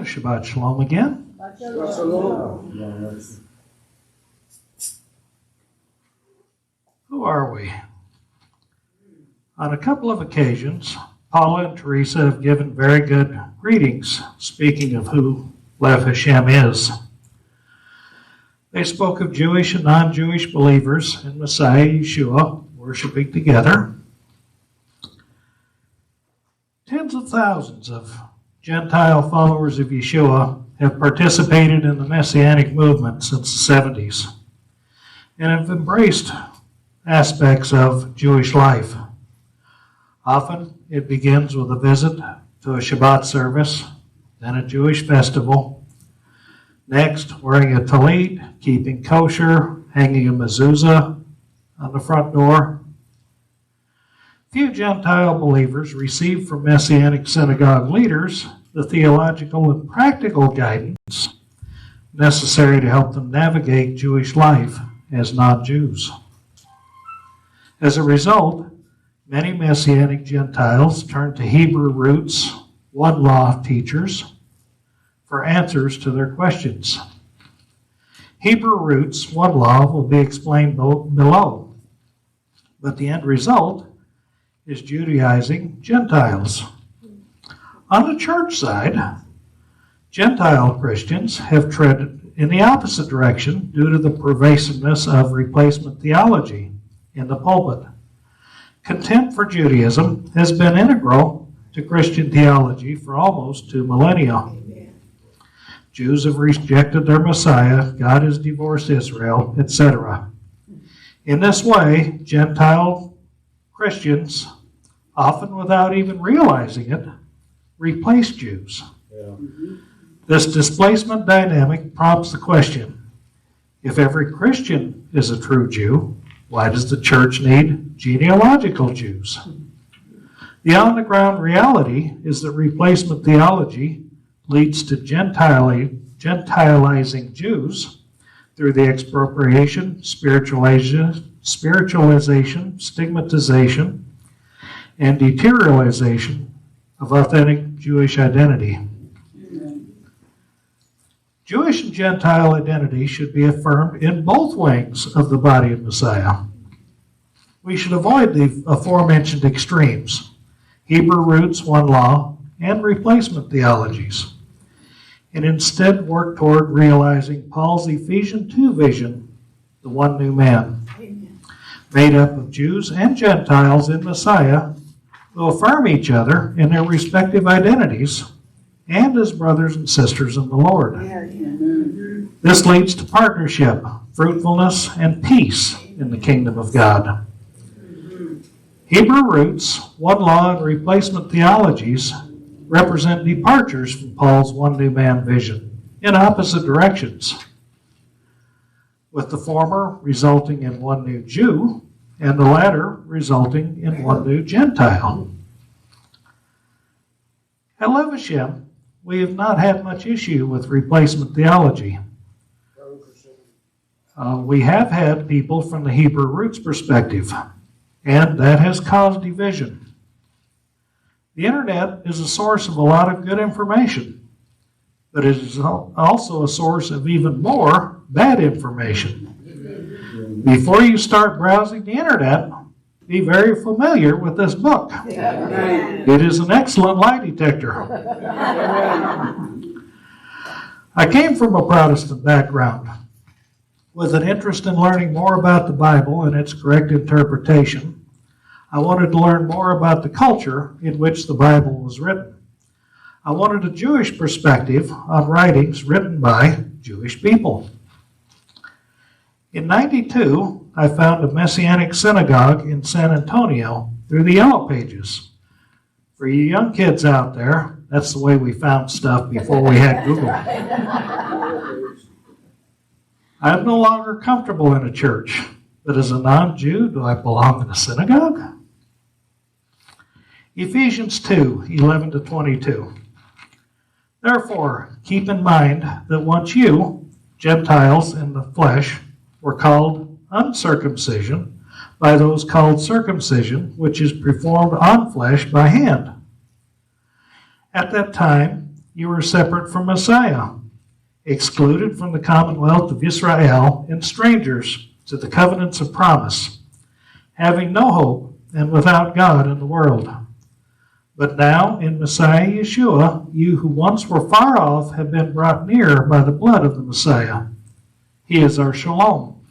Shabbat Shalom again. Shabbat Shalom. Who are we? On a couple of occasions, Paula and Teresa have given very good greetings, speaking of who Lev Hashem is. They spoke of Jewish and non-Jewish believers in Messiah Yeshua worshiping together. Tens of thousands of Gentile followers of Yeshua have participated in the Messianic movement since the 70s and have embraced aspects of Jewish life. Often it begins with a visit to a Shabbat service, then a Jewish festival. Next, wearing a talit, keeping kosher, hanging a mezuzah on the front door. Few Gentile believers receive from Messianic synagogue leaders the theological and practical guidance necessary to help them navigate Jewish life as non-Jews. As a result, many Messianic Gentiles turn to Hebrew roots, one law teachers, for answers to their questions. Hebrew roots, one law, will be explained below, but the end result is Judaizing Gentiles. On the church side, Gentile Christians have treaded in the opposite direction due to the pervasiveness of replacement theology in the pulpit. Contempt for Judaism has been integral to Christian theology for almost 2 millennia. Jews have rejected their Messiah, God has divorced Israel, etc. In this way, Gentile Christians, often without even realizing it, replace Jews. This displacement dynamic prompts the question, if every Christian is a true Jew, why does the church need genealogical Jews? The on-the-ground reality is that replacement theology leads to Gentilizing Jews through the expropriation, spiritualization, stigmatization, and deteriorization of authentic Jewish identity. Jewish and Gentile identity should be affirmed in both wings of the body of Messiah. We should avoid the aforementioned extremes, Hebrew roots, one law, and replacement theologies, and instead work toward realizing Paul's Ephesians 2 vision, the one new man, made up of Jews and Gentiles in Messiah who affirm each other in their respective identities and as brothers and sisters in the Lord. This leads to partnership, fruitfulness, and peace in the kingdom of God. Hebrew roots, one law, and replacement theologies represent departures from Paul's one new man vision in opposite directions, with the former resulting in one new Jew and the latter resulting in one new Gentile. At Lev Hashem, we have not had much issue with replacement theology. We have had people from the Hebrew roots perspective, and that has caused division. The internet is a source of a lot of good information, but it is also a source of even more bad information. Before you start browsing the internet, be very familiar with this book. It is an excellent lie detector. I came from a Protestant background. With an interest in learning more about the Bible and its correct interpretation, I wanted to learn more about the culture in which the Bible was written. I wanted a Jewish perspective on writings written by Jewish people. In '92, I found a Messianic synagogue in San Antonio through the Yellow Pages. For you young kids out there, that's the way we found stuff before we had Google. I'm no longer comfortable in a church, but as a non-Jew, do I belong in a synagogue? Ephesians 2:11-22. Therefore, keep in mind that once you, Gentiles in the flesh, were called uncircumcision by those called circumcision, which is performed on flesh by hand. At that time, you were separate from Messiah, excluded from the commonwealth of Israel, and strangers to the covenants of promise, having no hope and without God in the world. But now, in Messiah Yeshua, you who once were far off have been brought near by the blood of the Messiah. He is our shalom,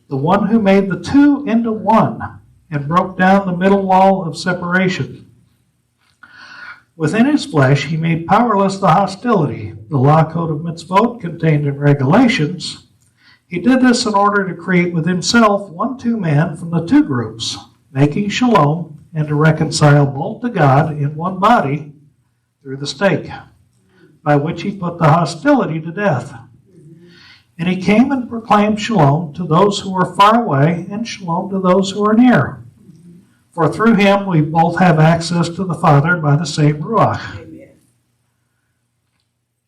the one who made the two into one and broke down the middle wall of separation. Within his flesh, he made powerless the hostility, the law code of mitzvot contained in regulations. He did this in order to create with himself one true man from the two groups, making shalom and to reconcile both to God in one body through the stake, by which he put the hostility to death. And he came and proclaimed shalom to those who are far away and shalom to those who are near. For through him we both have access to the Father by the same Ruach. Amen.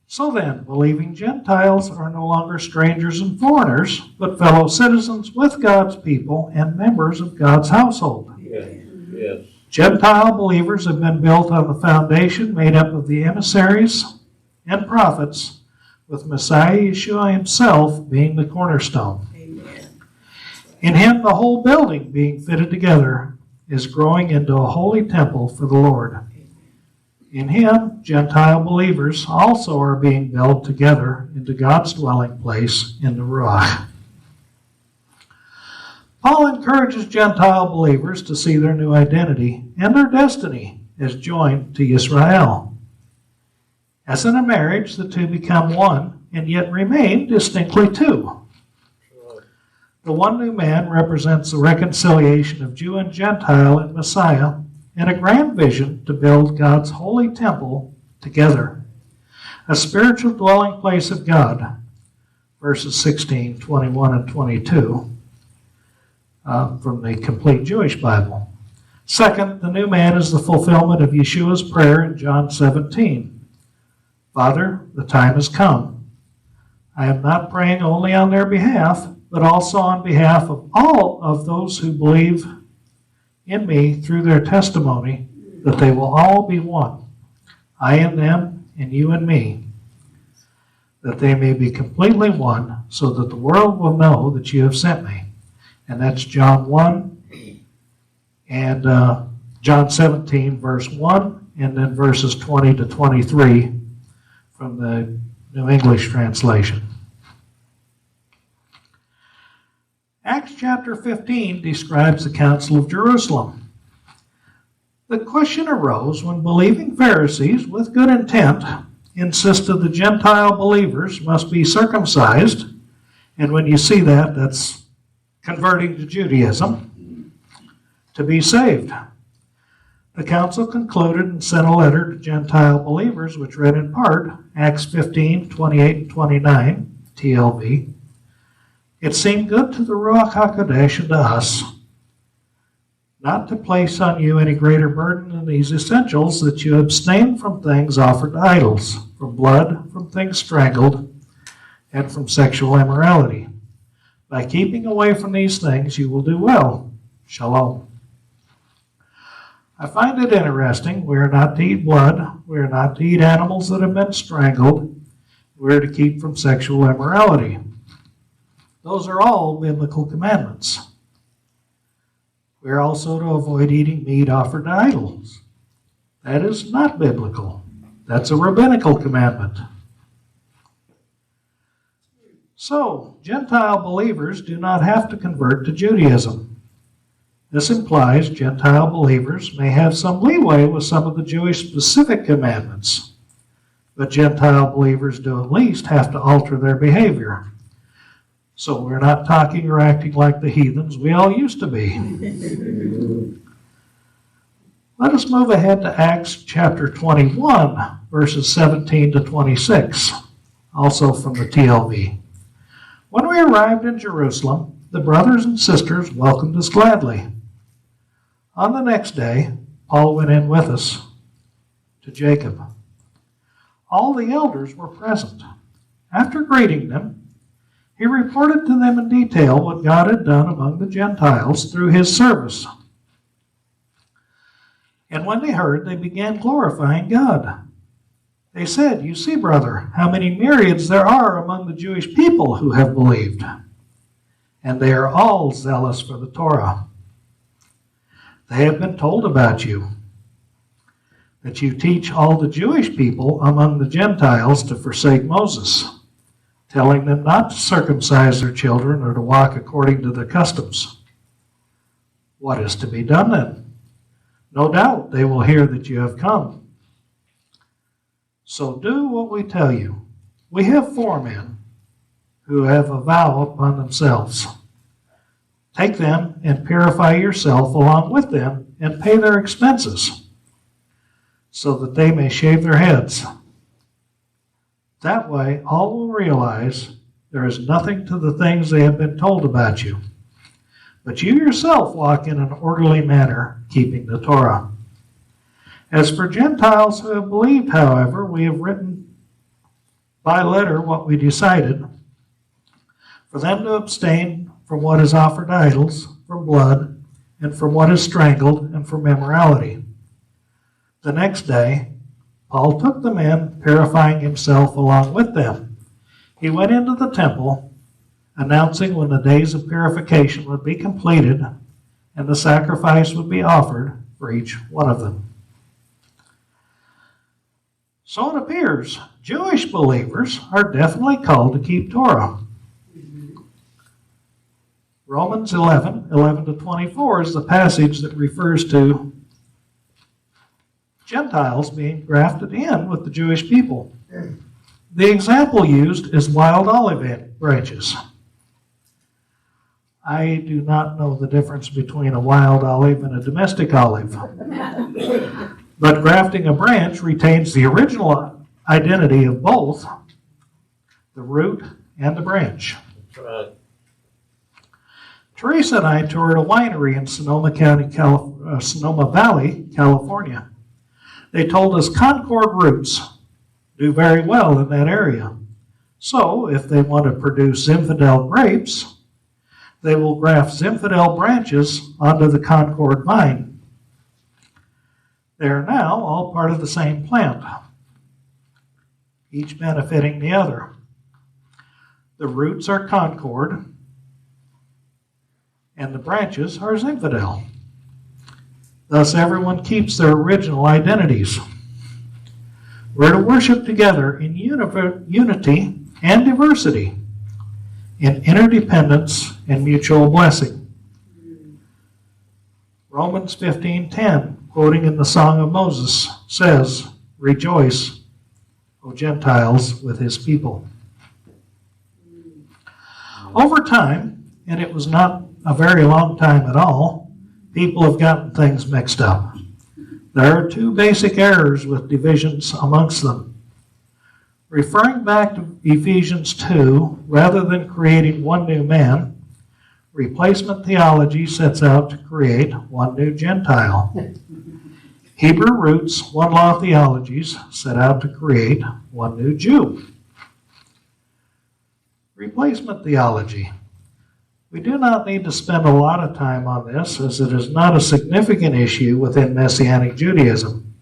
So then, believing Gentiles are no longer strangers and foreigners, but fellow citizens with God's people and members of God's household. Yes. Yes. Gentile believers have been built on the foundation made up of the emissaries and prophets, with Messiah Yeshua himself being the cornerstone. Amen. In him, the whole building being fitted together is growing into a holy temple for the Lord. In him, Gentile believers also are being built together into God's dwelling place in the Ruach. Paul encourages Gentile believers to see their new identity and their destiny as joined to Israel. As in a marriage, the two become one and yet remain distinctly two. The one new man represents the reconciliation of Jew and Gentile in Messiah and a grand vision to build God's holy temple together, a spiritual dwelling place of God, verses 16, 21, and 22. From the Complete Jewish Bible. Second, the new man is the fulfillment of Yeshua's prayer in John 17. Father, the time has come. I am not praying only on their behalf, but also on behalf of all of those who believe in me through their testimony, that they will all be one, I and them, and you and me, that they may be completely one, so that the world will know that you have sent me. And that's John 1 and John 17, verse 1, and then verses 20 to 23 from the New English Translation. Acts chapter 15 describes the Council of Jerusalem. The question arose when believing Pharisees, with good intent, insisted the Gentile believers must be circumcised, and when you see that, that's converting to Judaism, to be saved. The council concluded and sent a letter to Gentile believers, which read in part, Acts 15, 28 and 29, TLV. It seemed good to the Ruach HaKodesh and to us not to place on you any greater burden than these essentials, that you abstain from things offered to idols, from blood, from things strangled, and from sexual immorality. By keeping away from these things, you will do well. Shalom. I find it interesting. We are not to eat blood. We are not to eat animals that have been strangled. We are to keep from sexual immorality. Those are all biblical commandments. We are also to avoid eating meat offered to idols. That is not biblical. That's a rabbinical commandment. So, Gentile believers do not have to convert to Judaism. This implies Gentile believers may have some leeway with some of the Jewish specific commandments, but Gentile believers do at least have to alter their behavior. So we're not talking or acting like the heathens we all used to be. Let us move ahead to Acts chapter 21, verses 17 to 26, also from the TLV. When we arrived in Jerusalem, the brothers and sisters welcomed us gladly. On the next day, Paul went in with us to Jacob. All the elders were present. After greeting them, he reported to them in detail what God had done among the Gentiles through his service. And when they heard, they began glorifying God. They said, "You see, brother, how many myriads there are among the Jewish people who have believed, and they are all zealous for the Torah. They have been told about you, that you teach all the Jewish people among the Gentiles to forsake Moses, telling them not to circumcise their children or to walk according to their customs. What is to be done then? No doubt they will hear that you have come. So do what we tell you. We have 4 men who have a vow upon themselves. Take them and purify yourself along with them and pay their expenses, so that they may shave their heads. That way all will realize there is nothing to the things they have been told about you. But you yourself walk in an orderly manner, keeping the Torah. As for Gentiles who have believed, however, we have written by letter what we decided, for them to abstain from what is offered to idols, from blood, and from what is strangled, and from immorality." The next day, Paul took the men, purifying himself along with them. He went into the temple, announcing when the days of purification would be completed, and the sacrifice would be offered for each one of them. So it appears Jewish believers are definitely called to keep Torah. Romans 11:11-24 is the passage that refers to Gentiles being grafted in with the Jewish people. The example used is wild olive branches. I do not know the difference between a wild olive and a domestic olive. But grafting a branch retains the original identity of both, the root and the branch. That's right. Teresa and I toured a winery in Sonoma Valley, California. They told us Concord roots do very well in that area. So if they want to produce Zinfandel grapes, they will graft Zinfandel branches onto the Concord vine. They are now all part of the same plant, each benefiting the other. The roots are Concord, and the branches are Zinfandel. Thus, everyone keeps their original identities. We're to worship together in unity and diversity, in interdependence and mutual blessing. Romans 15:10, quoting in the Song of Moses, says, "Rejoice, O Gentiles, with his people." Over time, and it was not a very long time at all, people have gotten things mixed up. There are 2 basic errors with divisions amongst them. Referring back to Ephesians 2, rather than creating 1 new man, replacement theology sets out to create 1 new Gentile. Hebrew roots, 1 law theologies set out to create 1 new Jew. Replacement theology. We do not need to spend a lot of time on this, as it is not a significant issue within Messianic Judaism.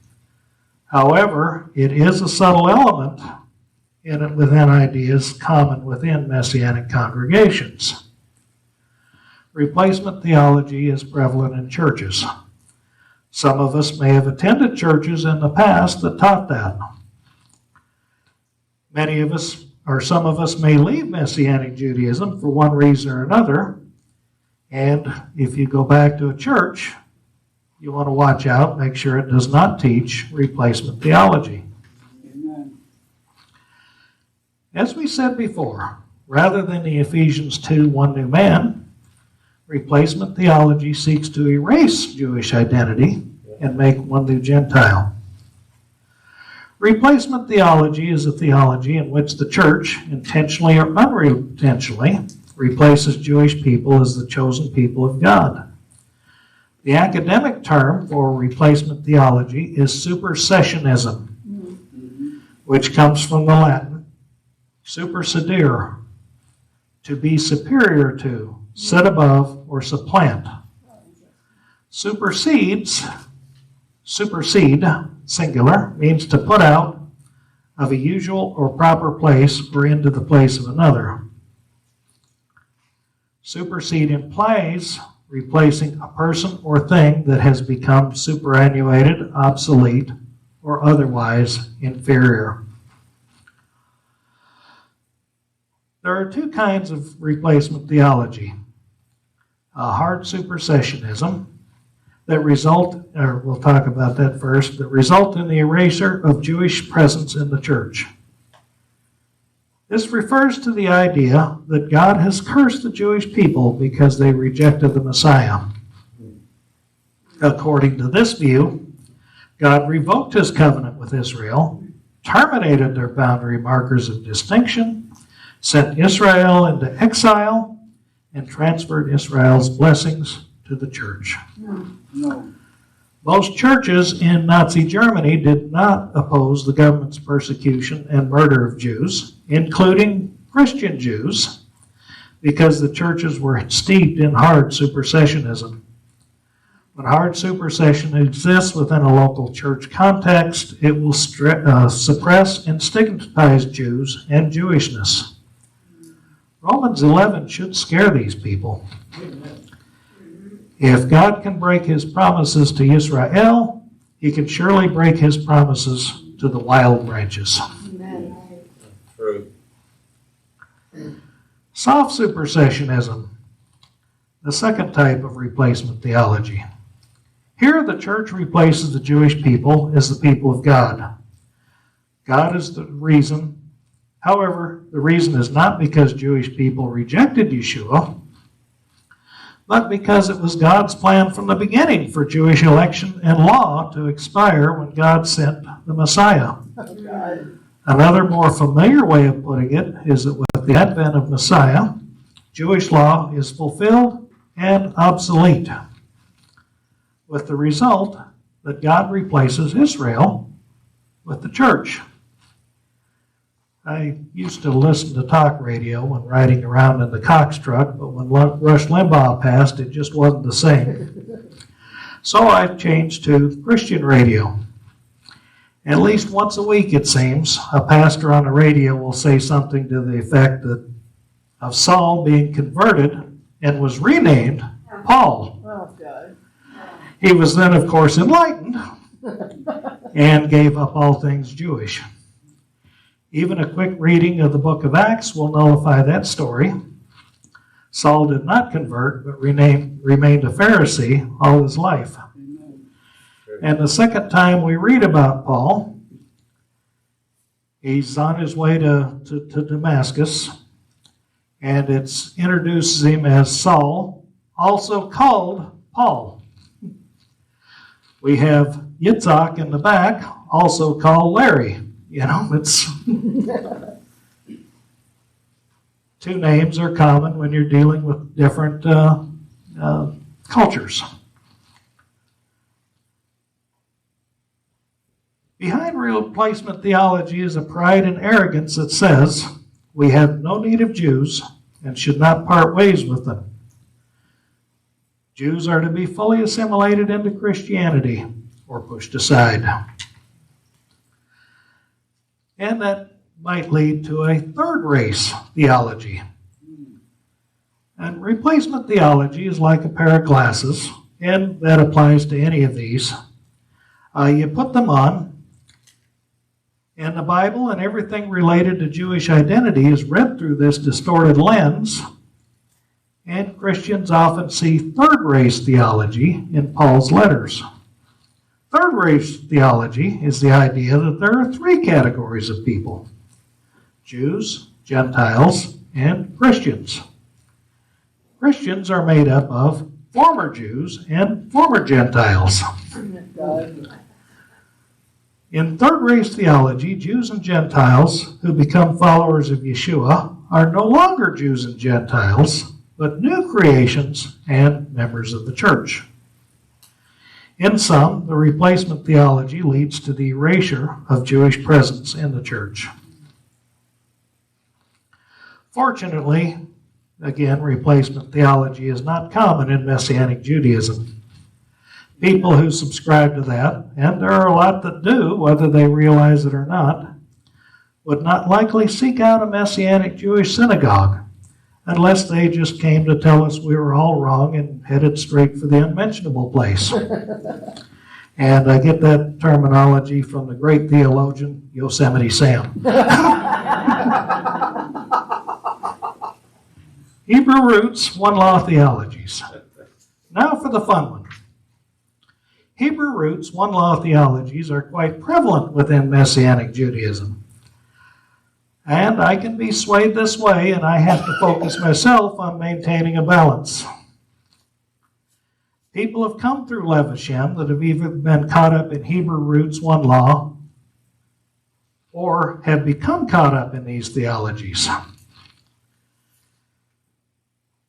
However, it is a subtle element within ideas common within Messianic congregations. Replacement theology is prevalent in churches. Some of us may have attended churches in the past that taught that. Some of us may leave Messianic Judaism for one reason or another, and if you go back to a church, you want to watch out, make sure it does not teach replacement theology. Amen. As we said before, rather than the Ephesians 2, 1 new man, replacement theology seeks to erase Jewish identity and make 1 new Gentile. Replacement theology is a theology in which the church, intentionally or unintentionally, replaces Jewish people as the chosen people of God. The academic term for replacement theology is supersessionism, which comes from the Latin supersedere, to be superior to, sit above, or supplant. Supersede, singular, means to put out, of a usual or proper place or into the place of another. Supersede implies replacing a person or thing that has become superannuated, obsolete, or otherwise inferior. There are two kinds of replacement theology. Hard supersessionism that result, or we'll talk about that first, that result in the erasure of Jewish presence in the church. This refers to the idea that God has cursed the Jewish people because they rejected the Messiah. According to this view, God revoked his covenant with Israel, terminated their boundary markers of distinction, sent Israel into exile, and transferred Israel's blessings to the church. No. Most churches in Nazi Germany did not oppose the government's persecution and murder of Jews, including Christian Jews, because the churches were steeped in hard supersessionism. When hard supersession exists within a local church context, it will suppress and stigmatize Jews and Jewishness. Romans 11 should scare these people. If God can break his promises to Israel, he can surely break his promises to the wild branches. Amen. True. Soft supersessionism, the second type of replacement theology. Here, the church replaces the Jewish people as the people of God. God is the reason. However, the reason is not because Jewish people rejected Yeshua, but because it was God's plan from the beginning for Jewish election and law to expire when God sent the Messiah. Another more familiar way of putting it is that with the advent of Messiah, Jewish law is fulfilled and obsolete, with the result that God replaces Israel with the church. I used to listen to talk radio when riding around in the Cox truck, but when Rush Limbaugh passed, it just wasn't the same. So I've changed to Christian radio. At least once a week, it seems, a pastor on the radio will say something to the effect of Saul being converted and was renamed Paul. Oh, God. He was then, of course, enlightened and gave up all things Jewish. Even a quick reading of the book of Acts will nullify that story. Saul did not convert, but remained a Pharisee all his life. And the second time we read about Paul, he's on his way to Damascus, and it introduces him as Saul, also called Paul. We have Yitzhak in the back, also called Larry. You know, it's two names are common when you're dealing with different cultures. Behind replacement theology is a pride and arrogance that says we have no need of Jews and should not part ways with them. Jews are to be fully assimilated into Christianity or pushed aside. And that might lead to a third race theology. And replacement theology is like a pair of glasses, and that applies to any of these. You put them on, and the Bible and everything related to Jewish identity is read through this distorted lens, and Christians often see third-race theology in Paul's letters. Third-race theology is the idea that there are three categories of people: Jews, Gentiles, and Christians. Christians are made up of former Jews and former Gentiles. In third-race theology, Jews and Gentiles who become followers of Yeshua are no longer Jews and Gentiles, but new creations and members of the church. In sum, the replacement theology leads to the erasure of Jewish presence in the church. Fortunately, again, replacement theology is not common in Messianic Judaism. People who subscribe to that, and there are a lot that do, whether they realize it or not, would not likely seek out a Messianic Jewish synagogue unless they just came to tell us we were all wrong and headed straight for the unmentionable place. And I get that terminology from the great theologian Yosemite Sam. Hebrew roots, one law theologies. Now for the fun one. Hebrew roots, one law theologies are quite prevalent within Messianic Judaism. And I can be swayed this way, and I have to focus myself on maintaining a balance. People have come through Lev Hashem that have either been caught up in Hebrew roots, one law, or have become caught up in these theologies.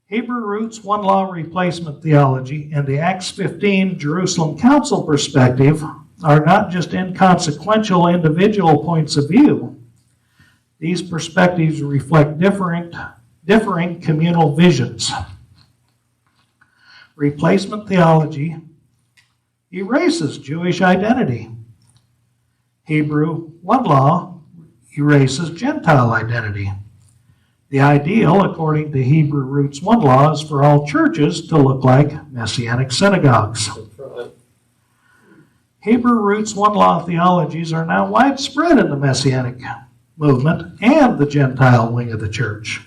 Hebrew roots, one law replacement theology, and the Acts 15 Jerusalem Council perspective are not just inconsequential individual points of view. These perspectives reflect differing communal visions. Replacement theology erases Jewish identity. Hebrew, one law, erases Gentile identity. The ideal, according to Hebrew roots, one law, is for all churches to look like Messianic synagogues. Hebrew roots, one law theologies are now widespread in the Messianic movement and the Gentile wing of the church.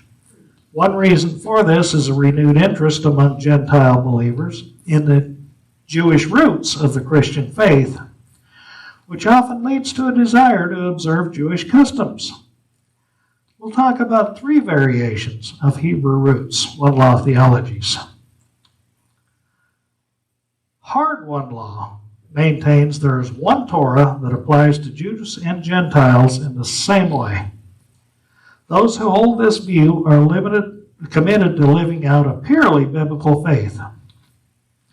One reason for this is a renewed interest among Gentile believers in the Jewish roots of the Christian faith, which often leads to a desire to observe Jewish customs. We'll talk about three variations of Hebrew roots, one law theologies. Hard one law maintains there is one Torah that applies to Jews and Gentiles in the same way. Those who hold this view are committed to living out a purely biblical faith,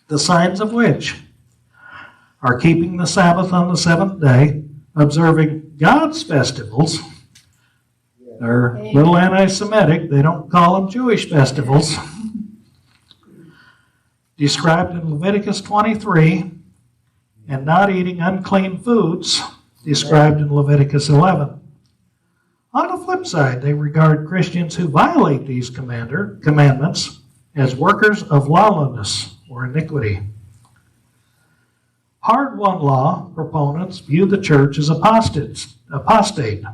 the signs of which are keeping the Sabbath on the seventh day, observing God's festivals. They're a little anti-Semitic. They don't call them Jewish festivals. Described in Leviticus 23, and not eating unclean foods, described in Leviticus 11. On the flip side, they regard Christians who violate these commandments as workers of lawlessness or iniquity. Hard one law proponents view the church as apostate,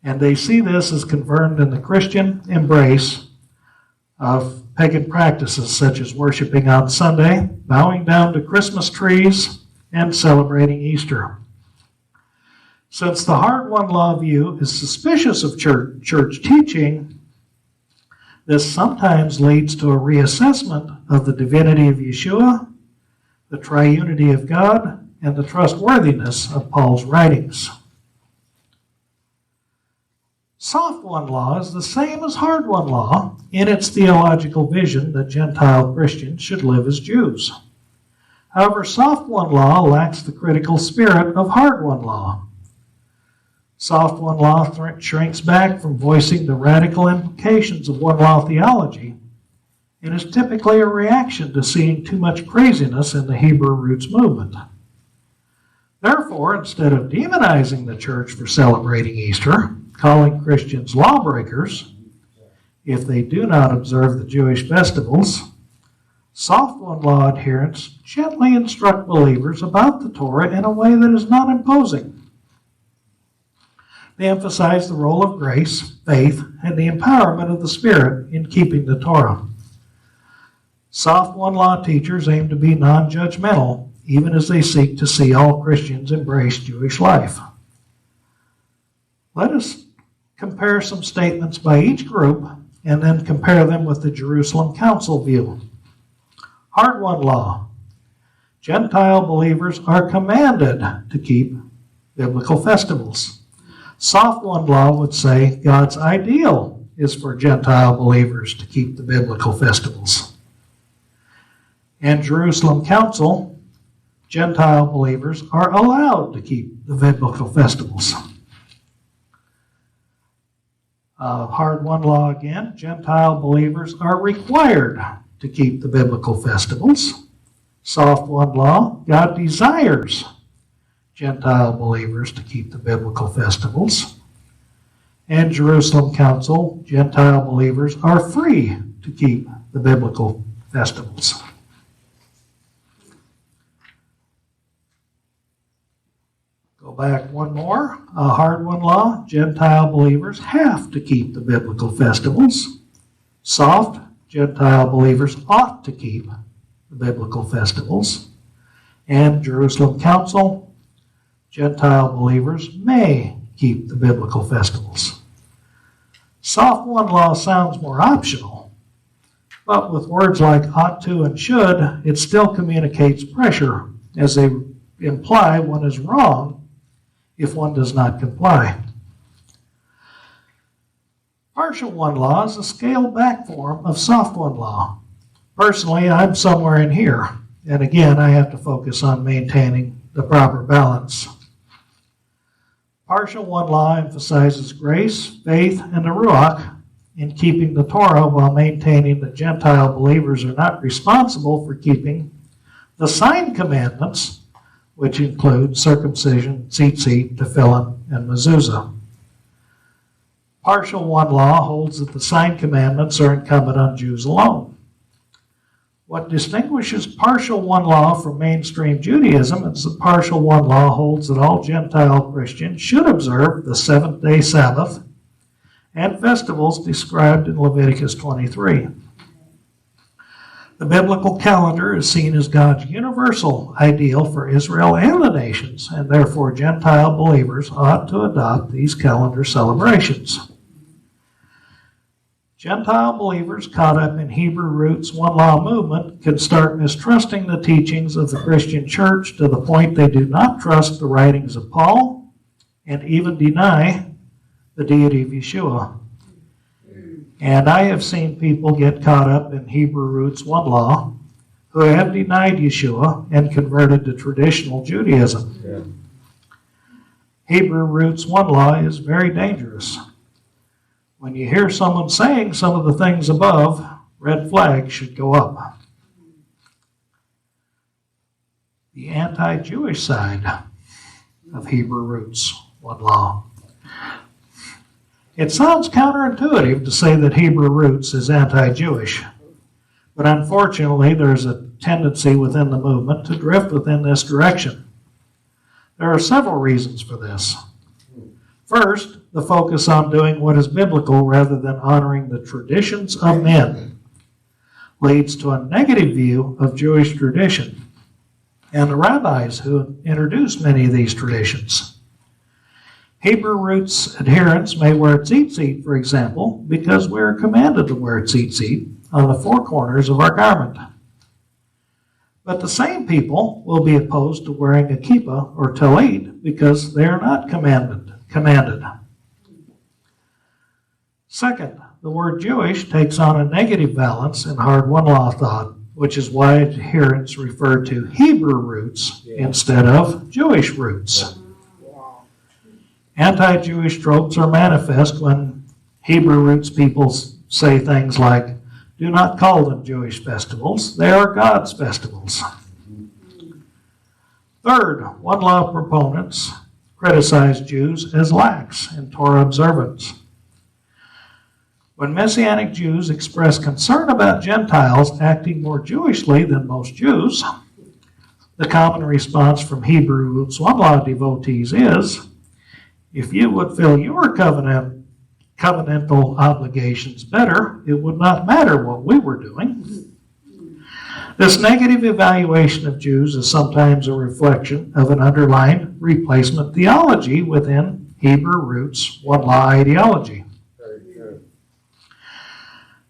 and they see this as confirmed in the Christian embrace of pagan practices such as worshiping on Sunday, bowing down to Christmas trees, and celebrating Easter. Since the hard one law view is suspicious of church teaching, this sometimes leads to a reassessment of the divinity of Yeshua, the triunity of God, and the trustworthiness of Paul's writings. Soft one law is the same as hard one law in its theological vision that Gentile Christians should live as Jews. However, soft one law lacks the critical spirit of hard one law. Soft one law shrinks back from voicing the radical implications of one law theology and is typically a reaction to seeing too much craziness in the Hebrew roots movement. Therefore, instead of demonizing the church for celebrating Easter, calling Christians lawbreakers if they do not observe the Jewish festivals, soft one law adherents gently instruct believers about the Torah in a way that is not imposing. They emphasize the role of grace, faith, and the empowerment of the Spirit in keeping the Torah. Soft one law teachers aim to be non-judgmental, even as they seek to see all Christians embrace Jewish life. Let us compare some statements by each group and then compare them with the Jerusalem Council view. Hard one law. Gentile believers are commanded to keep biblical festivals. Soft one law would say God's ideal is for Gentile believers to keep the biblical festivals. And Jerusalem Council, Gentile believers are allowed to keep the biblical festivals. Hard one law again, Gentile believers are required to keep the biblical festivals. Soft one law, God desires Gentile believers to keep the biblical festivals. and Jerusalem Council, Gentile believers are free to keep the biblical festivals. Go back one more. A hard one law. Gentile believers have to keep the biblical festivals. Soft. Gentile believers ought to keep the biblical festivals. And Jerusalem Council. Gentile believers may keep the biblical festivals. Soft one law sounds more optional, but with words like ought to and should, it still communicates pressure, as they imply one is wrong if one does not comply. Partial one law is a scaled back form of soft one law. Personally, I'm somewhere in here, and again, I have to focus on maintaining the proper balance. Partial one law emphasizes grace, faith, and the Ruach in keeping the Torah while maintaining that Gentile believers are not responsible for keeping the sign commandments, which include circumcision, tzitzit, tefillin, and mezuzah. Partial one law holds that the sign commandments are incumbent on Jews alone. What distinguishes partial one law from mainstream Judaism is that partial one law holds that all Gentile Christians should observe the seventh-day Sabbath and festivals described in Leviticus 23. The biblical calendar is seen as God's universal ideal for Israel and the nations, and therefore Gentile believers ought to adopt these calendar celebrations. Gentile believers caught up in Hebrew roots one law movement can start mistrusting the teachings of the Christian church to the point they do not trust the writings of Paul and even deny the deity of Yeshua. And I have seen people get caught up in Hebrew roots one law who have denied Yeshua and converted to traditional Judaism. Hebrew roots one law is very dangerous. When you hear someone saying some of the things above, red flags should go up. The anti-Jewish side of Hebrew roots one law. It sounds counterintuitive to say that Hebrew roots is anti-Jewish, but unfortunately there's a tendency within the movement to drift within this direction. There are several reasons for this. First, the focus on doing what is biblical rather than honoring the traditions of men leads to a negative view of Jewish tradition and the rabbis who introduced many of these traditions. Hebrew roots adherents may wear tzitzit, for example, because we are commanded to wear tzitzit on the four corners of our garment. But the same people will be opposed to wearing a kippah or tallit because they are not commanded. Second, the word Jewish takes on a negative valence in hard one law thought, which is why adherents refer to Hebrew roots instead of Jewish roots. Anti-Jewish tropes are manifest when Hebrew roots people say things like, do not call them Jewish festivals, they are God's festivals. Third, one law proponents criticize Jews as lax in Torah observance. When Messianic Jews express concern about Gentiles acting more Jewishly than most Jews, the common response from Hebrew roots one law devotees is, if you would fill your covenantal obligations better, it would not matter what we were doing. This negative evaluation of Jews is sometimes a reflection of an underlying replacement theology within Hebrew roots one law ideology.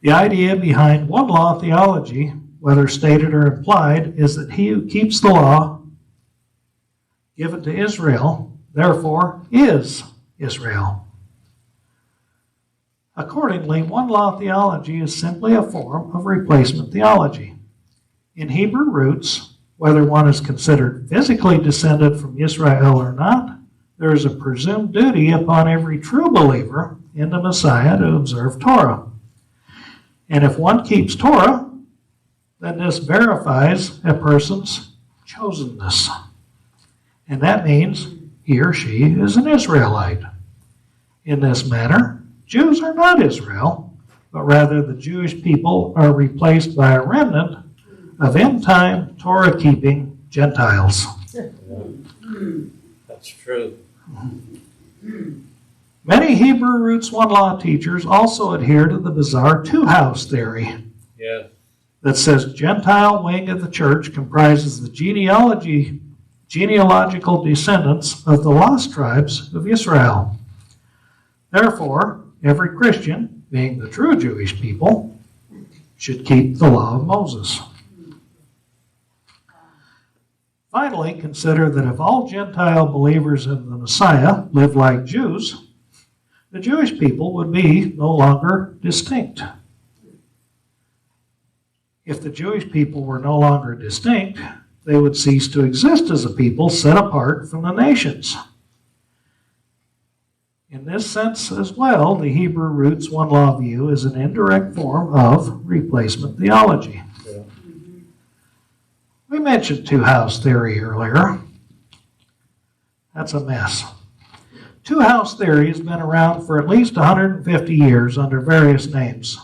The idea behind one law theology, whether stated or implied, is that he who keeps the law given to Israel, therefore, is Israel. Accordingly, one law theology is simply a form of replacement theology. In Hebrew roots, whether one is considered physically descended from Israel or not, there is a presumed duty upon every true believer in the Messiah to observe Torah. And if one keeps Torah, then this verifies a person's chosenness. And that means he or she is an Israelite. in this manner, Jews are not Israel, but rather the Jewish people are replaced by a remnant of end-time Torah-keeping Gentiles. That's true. Many Hebrew roots one law teachers also adhere to the bizarre two-house theory Yeah. that says Gentile wing of the church comprises the genealogical descendants of the lost tribes of Israel. Therefore, every Christian, being the true Jewish people, should keep the law of Moses. Finally, consider that if all Gentile believers in the Messiah live like Jews, the Jewish people would be no longer distinct. If the Jewish people were no longer distinct, they would cease to exist as a people set apart from the nations. In this sense as well, the Hebrew roots one law view is an indirect form of replacement theology. Yeah. We mentioned two-house theory earlier. That's a mess. Two-house theory has been around for at least 150 years under various names.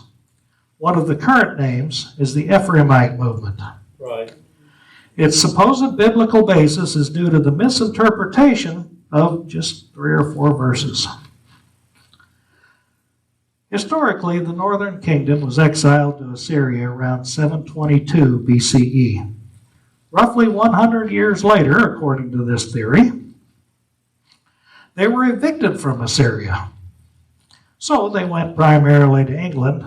One of the current names is the Ephraimite movement. Right. Its supposed biblical basis is due to the misinterpretation of just 3 or 4 verses. Historically, the northern kingdom was exiled to Assyria around 722 BCE. Roughly 100 years later, according to this theory, they were evicted from Assyria. So they went primarily to England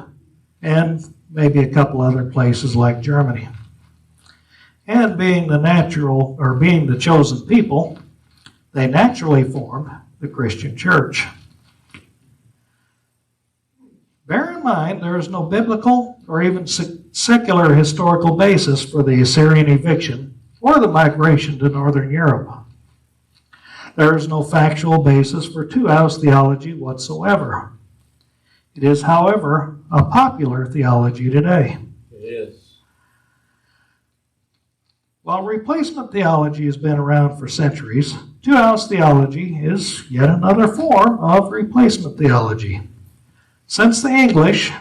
and maybe a couple other places like Germany. And being the chosen people, they naturally formed the Christian church. Bear in mind, there is no biblical or even secular historical basis for the Assyrian eviction or the migration to Northern Europe. There is no factual basis for two-house theology whatsoever. It is, however, a popular theology today. It is. While replacement theology has been around for centuries, two-house theology is yet another form of replacement theology. Since the English,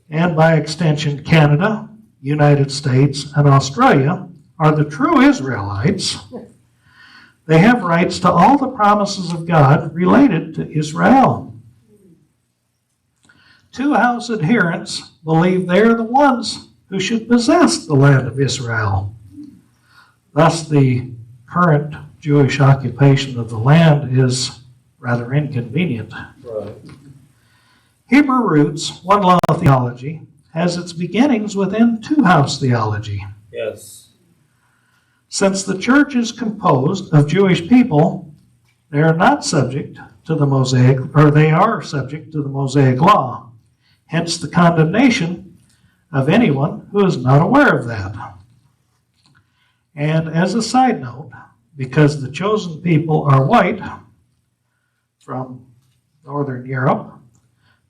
and by extension Canada, United States, and Australia, are the true Israelites, they have rights to all the promises of God related to Israel. Two-house adherents believe they are the ones who should possess the land of Israel. Thus, the current Jewish occupation of the land is rather inconvenient. Right. Hebrew roots, one law theology, has its beginnings within two-house theology. Yes. Since the church is composed of Jewish people, they are not subject to the Mosaic, or they are subject to the Mosaic law. Hence the condemnation of anyone who is not aware of that. And as a side note, because the chosen people are white from Northern Europe,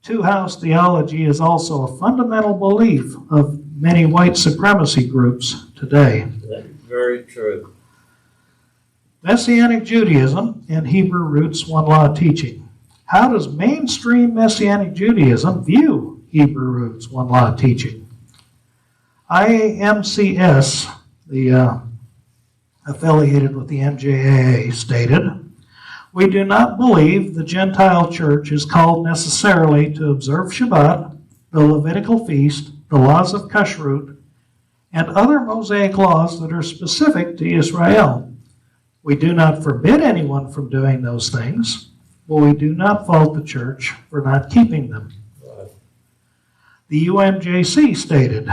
two-house theology is also a fundamental belief of many white supremacy groups today. That's very true. Messianic Judaism and Hebrew roots one law teaching. How does mainstream Messianic Judaism view Hebrew roots one law teaching? IAMCS, the affiliated with the MJAA, stated, "We do not believe the Gentile church is called necessarily to observe Shabbat, the Levitical feast, the laws of Kashrut, and other Mosaic laws that are specific to Israel. We do not forbid anyone from doing those things, but we do not fault the church for not keeping them." Right. The UMJC stated,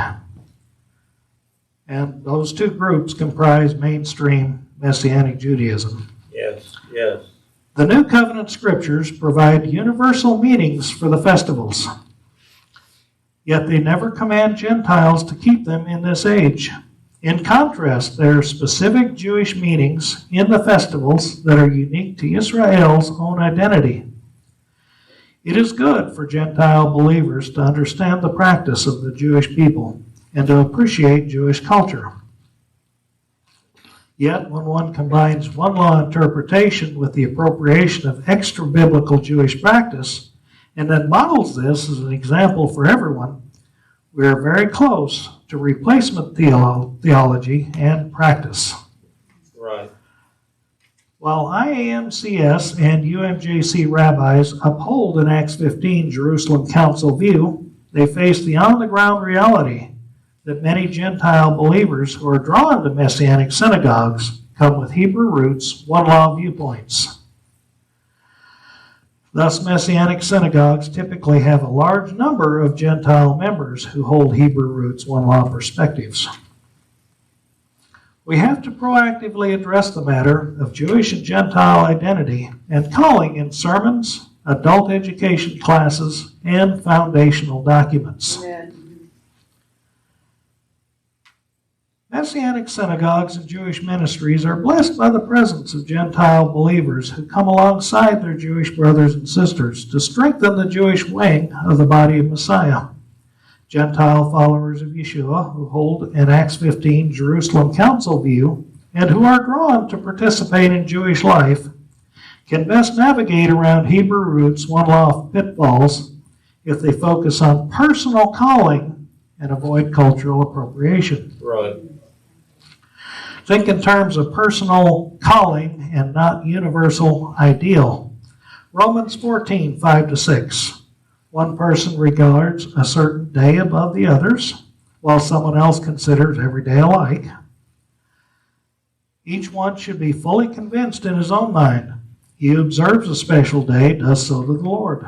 and those two groups comprise mainstream Messianic Judaism. Yes. Yes. The New Covenant scriptures provide universal meanings for the festivals, yet they never command Gentiles to keep them in this age. In contrast, there are specific Jewish meanings in the festivals that are unique to Israel's own identity. It is good for Gentile believers to understand the practice of the Jewish people and to appreciate Jewish culture. Yet, when one combines one law interpretation with the appropriation of extra-biblical Jewish practice, and then models this as an example for everyone, we are very close to replacement theology and practice. Right. While IAMCS and UMJC rabbis uphold an Acts 15 Jerusalem Council view, they face the on-the-ground reality that many Gentile believers who are drawn to Messianic synagogues come with Hebrew roots, one-law viewpoints. Thus, Messianic synagogues typically have a large number of Gentile members who hold Hebrew roots, one-law perspectives. We have to proactively address the matter of Jewish and Gentile identity and calling in sermons, adult education classes, and foundational documents. Amen. Messianic synagogues and Jewish ministries are blessed by the presence of Gentile believers who come alongside their Jewish brothers and sisters to strengthen the Jewish wing of the body of Messiah. Gentile followers of Yeshua who hold an Acts 15 Jerusalem Council view and who are drawn to participate in Jewish life can best navigate around Hebrew roots, one-law pitfalls if they focus on personal calling and avoid cultural appropriation. Right. Think in terms of personal calling and not universal ideal. Romans 14, 5-6. One person regards a certain day above the others, while someone else considers every day alike. Each one should be fully convinced in his own mind. He who observes a special day does so to the Lord.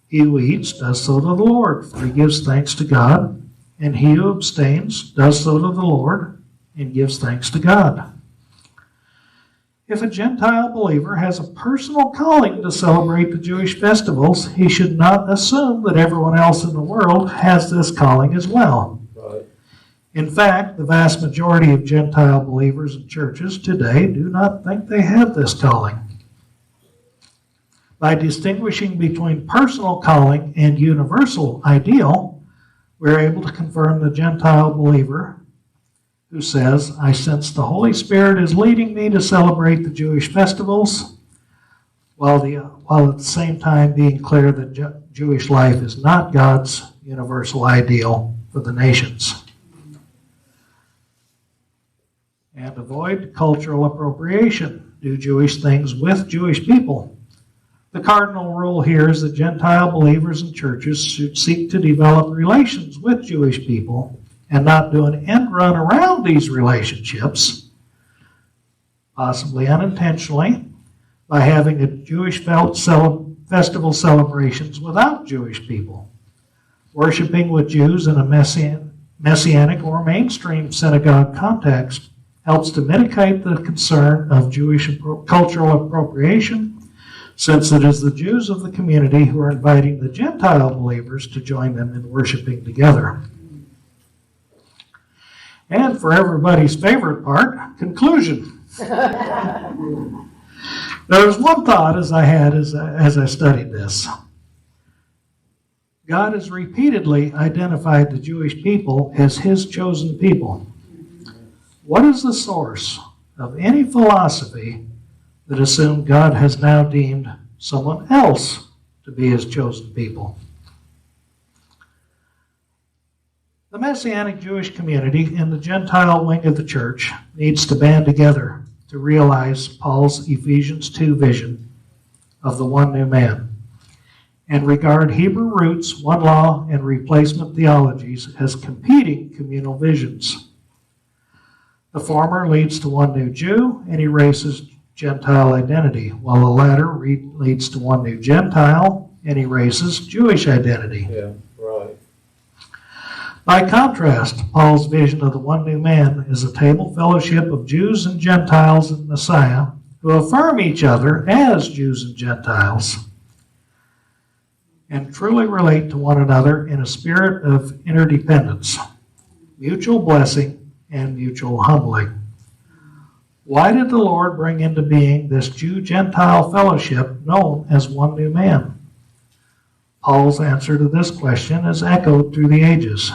He who eats does so to the Lord, for he gives thanks to God. And he who abstains does so to the Lord, and gives thanks to God. If a Gentile believer has a personal calling to celebrate the Jewish festivals, he should not assume that everyone else in the world has this calling as well. Right. In fact, the vast majority of Gentile believers in churches today do not think they have this calling. By distinguishing between personal calling and universal ideal, we're able to confirm the Gentile believer who says, I sense the Holy Spirit is leading me to celebrate the Jewish festivals, while at the same time being clear that Jewish life is not God's universal ideal for the nations. And avoid cultural appropriation. Do Jewish things with Jewish people. The cardinal rule here is that Gentile believers and churches should seek to develop relations with Jewish people and not do an end run around these relationships, possibly unintentionally, by having a Jewish festival celebrations without Jewish people. Worshiping with Jews in a messianic or mainstream synagogue context helps to mitigate the concern of Jewish cultural appropriation, since it is the Jews of the community who are inviting the Gentile believers to join them in worshiping together. And for everybody's favorite part, conclusion. There was one thought as I studied this. God has repeatedly identified the Jewish people as his chosen people. What is the source of any philosophy that assumed God has now deemed someone else to be his chosen people? The Messianic Jewish community and the Gentile wing of the church needs to band together to realize Paul's Ephesians 2 vision of the one new man and regard Hebrew roots, one law, and replacement theologies as competing communal visions. The former leads to one new Jew and erases Gentile identity, while the latter leads to one new Gentile and erases Jewish identity. Yeah, right. By contrast, Paul's vision of the one new man is a table fellowship of Jews and Gentiles in Messiah who affirm each other as Jews and Gentiles and truly relate to one another in a spirit of interdependence, mutual blessing, and mutual humbling. Why did the Lord bring into being this Jew-Gentile fellowship known as one new man? Paul's answer to this question is echoed through the ages.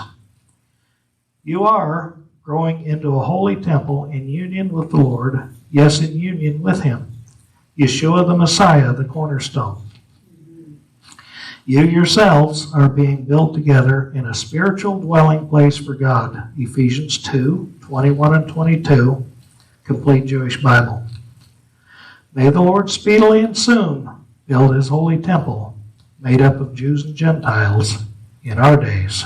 You are growing into a holy temple in union with the Lord, yes, in union with Him. Yeshua the Messiah, the cornerstone. You yourselves are being built together in a spiritual dwelling place for God. Ephesians 2:21 and 22, Complete Jewish Bible. May the Lord speedily and soon build His holy temple, made up of Jews and Gentiles, in our days.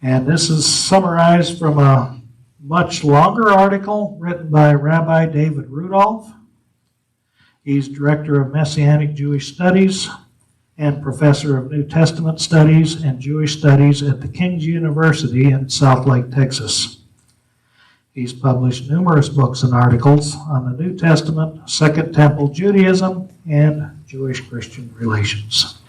And this is summarized from a much longer article written by Rabbi David Rudolph. He's Director of Messianic Jewish Studies and Professor of New Testament Studies and Jewish Studies at the King's University in Southlake, Texas. He's published numerous books and articles on the New Testament, Second Temple Judaism, and Jewish-Christian relations.